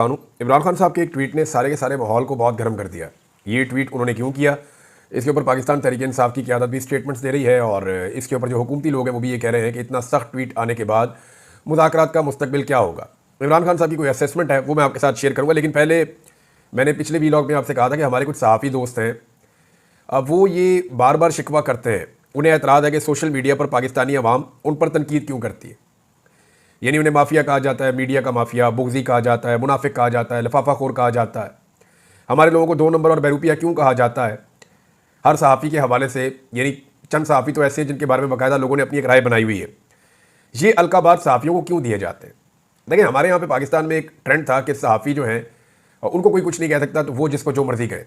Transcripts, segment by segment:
इमरान खान साहब के एक ट्वीट ने सारे के सारे माहौल को बहुत गर्म कर दिया। ये ट्वीट उन्होंने क्यों किया, इसके ऊपर पाकिस्तान तहरीक इंसाफ की क़यादत भी स्टेटमेंट्स दे रही है और इसके ऊपर जो हुकूमती लोग हैं वो भी ये कह रहे हैं कि इतना सख्त ट्वीट आने के बाद मुज़ाकरात का मुस्तकबिल क्या होगा। इमरान खान साहब की कोई असेसमेंट है वो मैं आपके साथ शेयर करूँगा, लेकिन पहले मैंने पिछले व्लॉग में आपसे कहा था कि हमारे कुछ सहाफ़ी दोस्त हैं, अब वो ये बार बार शिकवा करते हैं, उन्हें एतराज़ है कि सोशल मीडिया पर पाकिस्तानी अवाम उन पर तनकीद क्यों करती है। यानी उन्हें माफिया कहा जाता है, मीडिया का माफिया, बुग़्ज़ी कहा जाता है, मुनाफिक कहा जाता है, लिफाफाखोर कहा जाता है। हमारे लोगों को 2 नंबर और बैरूपिया क्यों कहा जाता है। हर सहाफ़ी के हवाले से, यानी चंद सहाफ़ी तो ऐसे हैं जिनके बारे में बाकायदा लोगों ने अपनी एक राय बनाई हुई है, ये अलकाबात सहाफ़ियों को क्यों दिए जाते हैं। देखिए, हमारे यहाँ पे पाकिस्तान में एक ट्रेंड था कि सहाफ़ी जो हैं उनको कोई कुछ नहीं कह सकता, तो वो जिसको जो मर्जी कहे।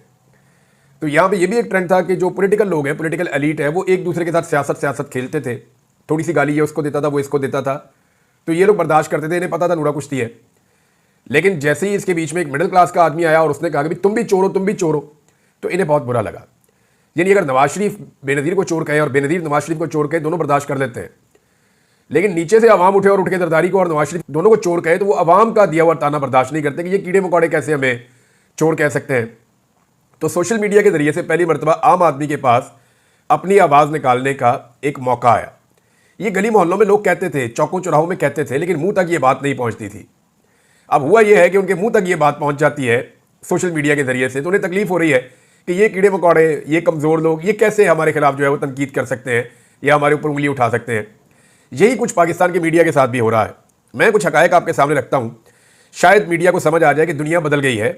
तो यहाँ पे ये भी एक ट्रेंड था कि जो पॉलिटिकल लोग हैं, पॉलिटिकल एलीट है, वो एक दूसरे के साथ सियासत खेलते थे। थोड़ी सी गाली ये उसको देता था, वो इसको देता था, तो ये लोग बर्दाश्त करते थे, इन्हें पता था नूरा कुश्ती है। लेकिन जैसे ही इसके बीच में एक मिडिल क्लास का आदमी आया और उसने कहा कि तुम भी चोर हो, तुम भी चोर हो, तो इन्हें बहुत बुरा लगा। यानी अगर नवाज शरीफ बेनज़ीर को चोर कहे और बेनज़ीर नवाज शरीफ को चोर कहे, दोनों बर्दाश्त कर लेते हैं। लेकिन नीचे से अवाम उठे और उठ के जरदारी को और नवाज शरीफ दोनों को चोर कहे, तो वो अवाम का दिया हुआ ताना बर्दाश्त नहीं करते कि ये कीड़े मकोड़े कैसे हमें चोर कह सकते हैं। तो सोशल मीडिया के जरिए से पहली मरतबा आम आदमी के पास अपनी आवाज़ निकालने का एक मौका आया। ये गली मोहल्लों में लोग कहते थे, चौकों चौराहों में कहते थे, लेकिन मुंह तक ये बात नहीं पहुंचती थी। अब हुआ ये है कि उनके मुंह तक ये बात पहुंच जाती है सोशल मीडिया के जरिए से, तो उन्हें तकलीफ हो रही है कि ये कीड़े मकोड़े, ये कमज़ोर लोग, ये कैसे हमारे खिलाफ जो है वो तनकीद कर सकते हैं या हमारे ऊपर उंगली उठा सकते हैं। यही कुछ पाकिस्तान के मीडिया के साथ भी हो रहा है। मैं कुछ हकायक आपके सामने रखता हूँ, शायद मीडिया को समझ आ जाए कि दुनिया बदल गई है।